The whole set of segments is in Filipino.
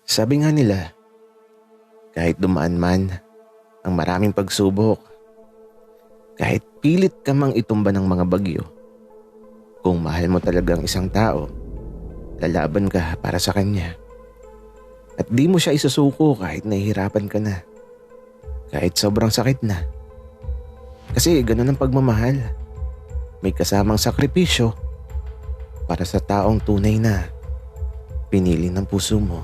Sabi nga nila, kahit dumaan man ang maraming pagsubok, kahit pilit ka mang itumba ng mga bagyo, kung mahal mo talagang isang tao, lalaban ka para sa kanya. At di mo siya isusuko kahit nahihirapan ka na, kahit sobrang sakit na. Kasi ganun ang pagmamahal. May kasamang sakripisyo para sa taong tunay na pinili ng puso mo.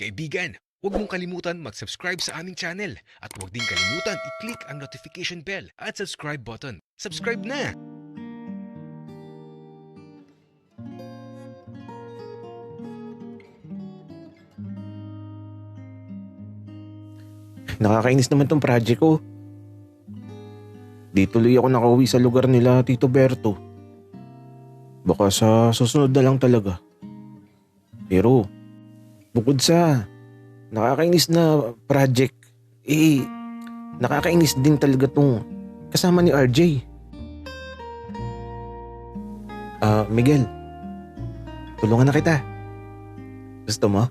Kaibigan, huwag mong kalimutan mag-subscribe sa aming channel at huwag din kalimutan i-click ang notification bell at subscribe button. Subscribe na! Nakakainis naman tong project ko. Di tuloy ako nakauwi sa lugar nila, Tito Berto. Baka sa susunod na lang talaga. Pero, bukod sa nakakainis na project, nakakainis din talaga tong kasama ni RJ. Miguel, tulungan na kita. Gusto mo?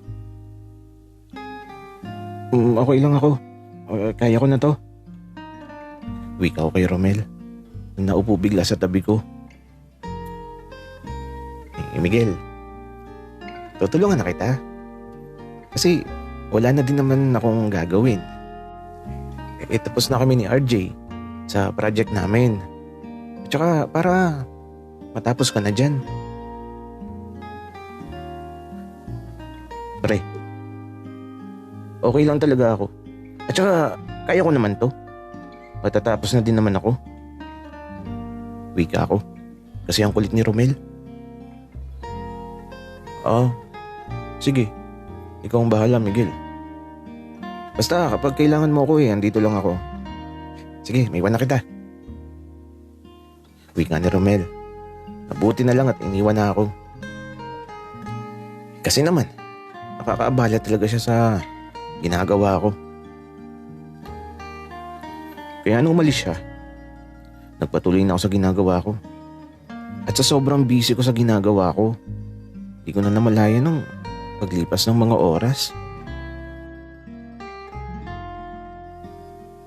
Okay lang ako. Kaya ko na to. Wika ko kay Romel. Naupo bigla sa tabi ko. Miguel, tutulungan na kita. Kasi wala na din naman akong gagawin. Tapos na kami ni RJ sa project namin. Tsaka para matapos ka na dyan. Pre, okay lang talaga ako. At saka kaya ko naman to. Matatapos na din naman ako. Wika ako. Kasi ang kulit ni Romel. Sige. Ikaw ang bahala, Miguel. Basta kapag kailangan mo ako andito lang ako. Sige, may iwan na kita. Wika ni Romel. Mabuti na lang at iniwan na ako. Kasi naman, nakakaabala talaga siya sa ginagawa ko. Kaya nung umalis siya, nagpatuloy na ako sa ginagawa ko. At sa sobrang busy ko sa ginagawa ko, di ko na namalayan ng paglipas ng mga oras.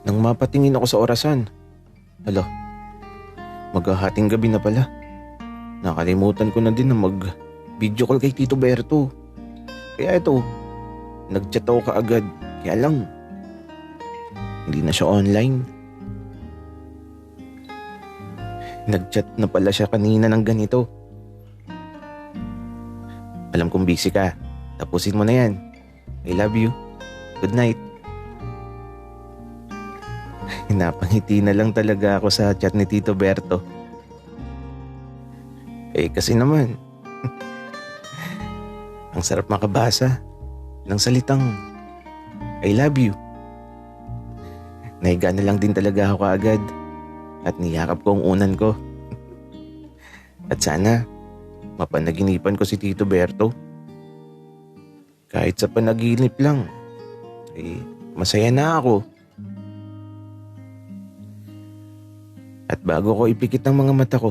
Nang mapatingin ako sa orasan, maghahating gabi na pala. Nakalimutan ko na din na mag-video call kay Tito Berto. Kaya ito, nag-chat ako kaagad. Kaya lang, hindi na siya online. Nag-chat na pala siya kanina ng ganito. Alam kong busy ka. Tapusin mo na yan. I love you. Good night. Napangiti na lang talaga ako sa chat ni Tito Berto. Kasi naman, ang sarap makabasa ng salitang I love you. Nahiga na lang din talaga ako kaagad at niyakap ko ang unan ko. At sana mapanaginipan ko si Tito Berto. Kahit sa panaginip lang, masaya na ako. At bago ko ipikit ang mga mata ko,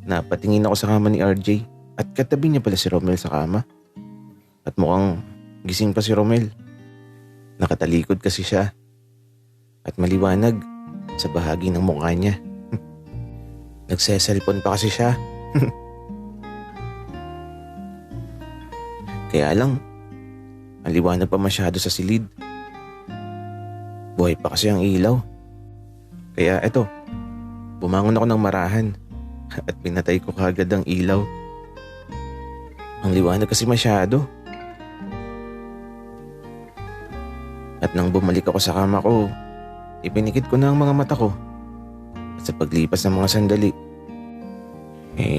napatingin ako sa kama ni RJ at katabi niya pala si Romel sa kama. At mukhang gising pa si Romel. Nakatalikod kasi siya at maliwanag sa bahagi ng mukha niya. Nagse-cellphone pa kasi siya. Kaya lang, maliwanag pa masyado sa silid. Buhay pa kasi ang ilaw. Kaya eto, bumangon ako ng marahan at pinatay ko kagad ang ilaw. Ang liwanag kasi masyado. At nang bumalik ako sa kama ko, ipinikit ko na ang mga mata ko. At sa paglipas ng mga sandali,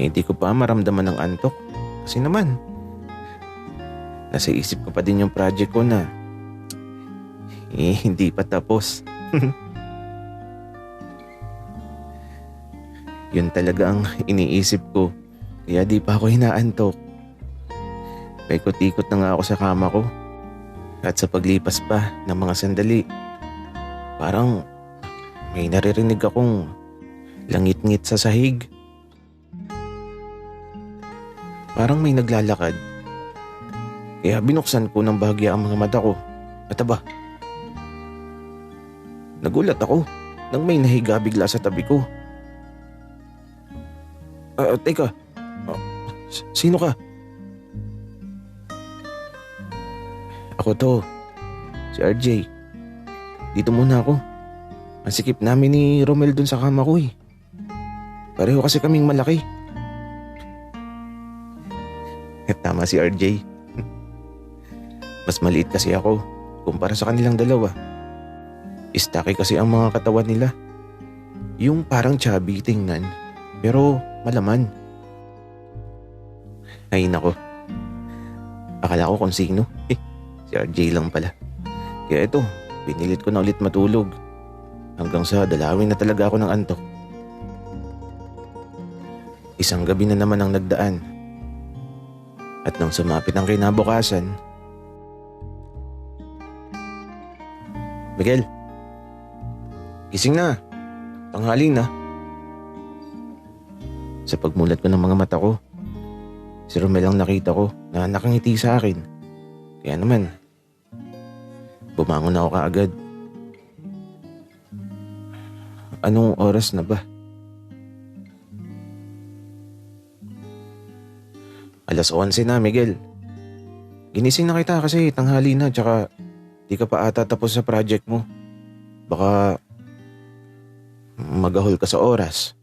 di ko pa maramdaman ng antok. Kasi naman, nasa isip ko pa din yung project ko na hindi pa tapos. Yun talaga ang iniisip ko kaya di pa ako hinaantok. Paikot-ikot na nga ako sa kama ko. At sa paglipas pa ng mga sandali, parang may naririnig akong langit-ngit sa sahig. Parang may naglalakad. Kaya binuksan ko ng bahagya ang mga mata ko. At aba, nagulat ako nang may nahiga bigla sa tabi ko. Teka, sino ka? Ako to, si RJ. Dito muna ako. Ang sikip namin ni Romel dun sa kama ko eh. Pareho kasi kaming malaki. Tama si RJ. Mas maliit kasi ako kumpara sa kanilang dalawa. Istaki kasi ang mga katawan nila. Yung parang chubby tingnan, pero malaman. Ay nako, akala ko kung sino. Si RJ lang pala. Kaya ito, pinilit ko na ulit matulog. Hanggang sa dalawin na talaga ako ng antok. Isang gabi na naman ang nagdaan. At nang sumapit ang kinabukasan, Miguel, gising na. Tanghali na. Sa pagmulat ko ng mga mata ko, si Romel ang nakita ko na nakangiti sa akin. Kaya naman, bumangon ako kaagad. Anong oras na ba? 11:00 na, Miguel. Ginising na kita kasi tanghali na, tsaka di ka pa ata tapos sa project mo. Baka magahol ka sa oras.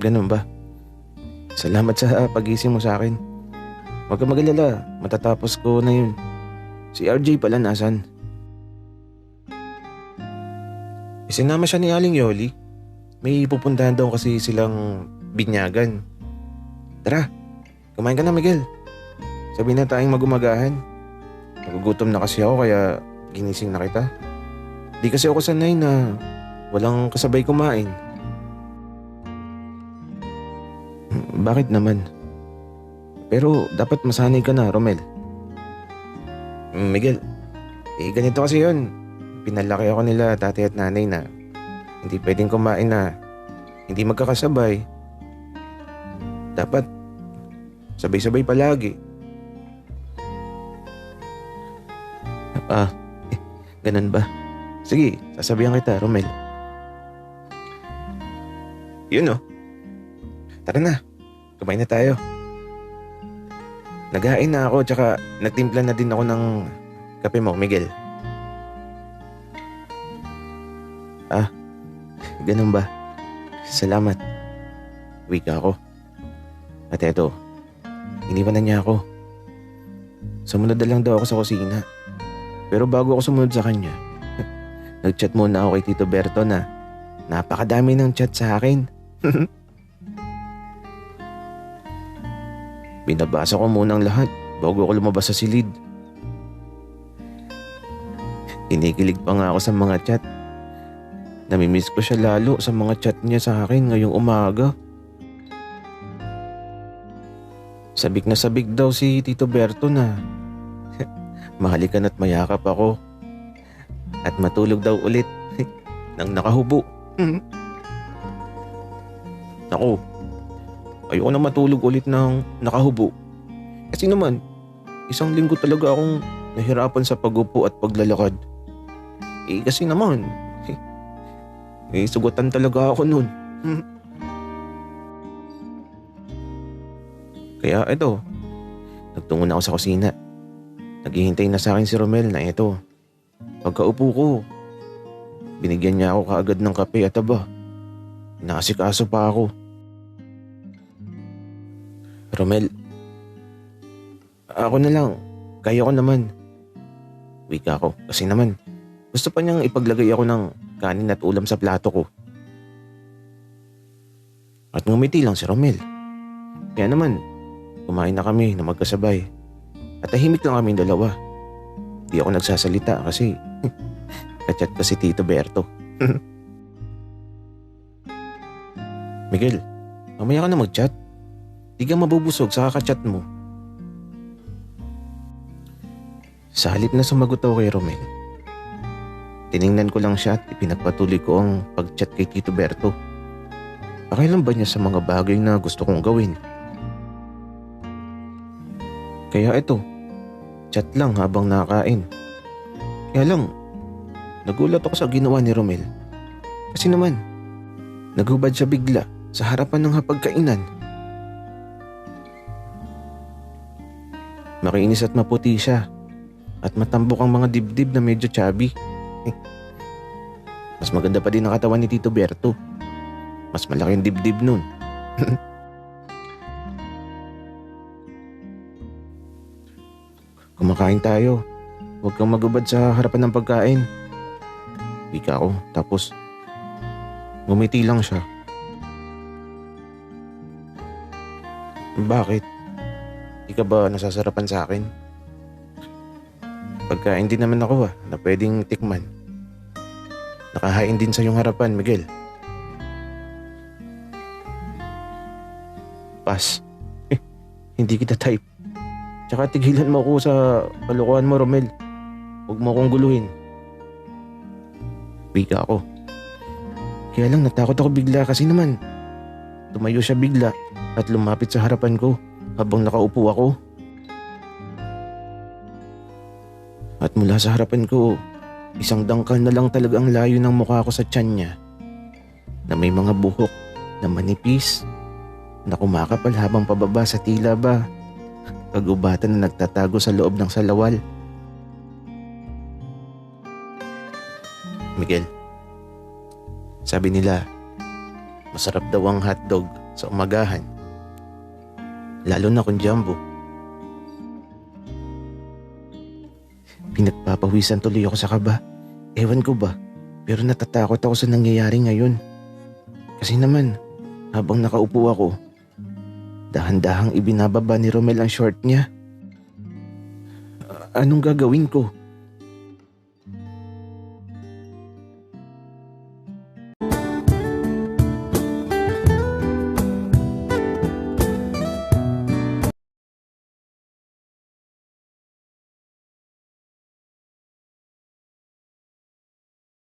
Ganun ba? Salamat sa pagising mo sa akin. Huwag ka mag-alala, matatapos ko na yun. Si RJ pala nasan? Isinama siya ni Aling Yoli. May pupuntahan daw kasi silang binyagan. Tara, kumain ka na, Miguel. Sabi na tayong magumagahan. Nagugutom na kasi ako kaya ginising na kita. Di kasi ako sanay na walang kasabay kumain. Bakit naman? Pero dapat masanay ka na, Romel. Miguel, ganito kasi yun. Pinalaki ako nila tatay at nanay na hindi pwedeng kumain na hindi magkakasabay. Dapat sabay-sabay palagi. Ganun ba? Sige, sasabihan kita, Romel. Yun oh. Tara na, kumain na tayo. Naghain na ako tsaka nagtimpla na din ako ng kape mo, Miguel. Ganun ba? Salamat. Wika ako. At eto, iniwan na niya ako. Sumunod na lang daw ako sa kusina. Pero bago ako sumunod sa kanya, nag-chat muna ako kay Tito Berto na napakadami ng chat sa akin. Binabasa ko muna ang lahat bago ako lumabas sa silid. Kinikilig pa nga ako sa mga chat. Namimiss ko siya lalo sa mga chat niya sa akin ngayong umaga. Sabik na sabik daw si Tito Berto na mahalikan at mayakap ako. At matulog daw ulit nang nakahubo. Naku, ayoko na matulog ulit ng nakahubo. Kasi naman, isang linggo talaga akong nahirapan sa pagupo at paglalakad. Kasi naman, sugatan talaga ako nun. Kaya ito, nagtungo na ako sa kusina. Naghihintay na sa akin si Romel na ito. Pagkaupo ko, binigyan niya ako kaagad ng kape at aba, inaasikaso pa ako. Romel, ako na lang, kaya ko naman. Wika ko kasi naman, gusto pa niyang ipaglagay ako ng kanin at ulam sa plato ko. At ngumiti lang si Romel. Kaya naman, kumain na kami na magkasabay. At tahimik lang kaming dalawa. Di ako nagsasalita kasi kachat ko si Tito Berto. Miguel, mamaya ka na mag-chat. Di ka mabubusog sa kakachat mo. Sa halip na sumagot ako kay Romel, tiningnan ko lang siya at ipinagpatuloy ko ang pag-chat kay Tito Berto. Pakialam ba niya sa mga bagay na gusto kong gawin? Kaya ito, chat lang habang nakakain. Kaya lang, nagulat ako sa ginawa ni Romel. Kasi naman, naghubad siya bigla sa harapan ng hapagkainan. Makinis at maputi siya at matambok ang mga dibdib na medyo chubby. Mas maganda pa din ang katawan ni Tito Berto. Mas malaki yung dibdib nun. Kumakain tayo. Huwag kang magubad sa harapan ng pagkain. Wika ko, tapos ngumiti lang siya. Bakit? Di ka ba nasasarapan sa akin? Pagkain din naman ako na pwedeng tikman. Nakahain din sa iyong harapan, Miguel. Pas. Hindi kita type. Tsaka tigilan mo ako sa kalokohan mo, Romel. Huwag mo akong guluhin. Wika ako. Kaya lang natakot ako bigla kasi naman tumayo siya bigla at lumapit sa harapan ko habang nakaupo ako. At mula sa harapan ko, isang dangkal na lang talaga ang layo ng mukha ko sa tiyan niya na may mga buhok na manipis na kumakapal habang pababa sa tila ba kagubatan na nagtatago sa loob ng salawal. Miguel, sabi nila, masarap daw ang hotdog sa umagahan. Lalo na kung jumbo. Pinagpapawisan tuloy ako sa kaba. Ewan ko ba, pero natatakot ako sa nangyayari ngayon. Kasi naman, habang nakaupo ako, dahan-dahang ibinababa ni Romel ang short niya. Anong gagawin ko?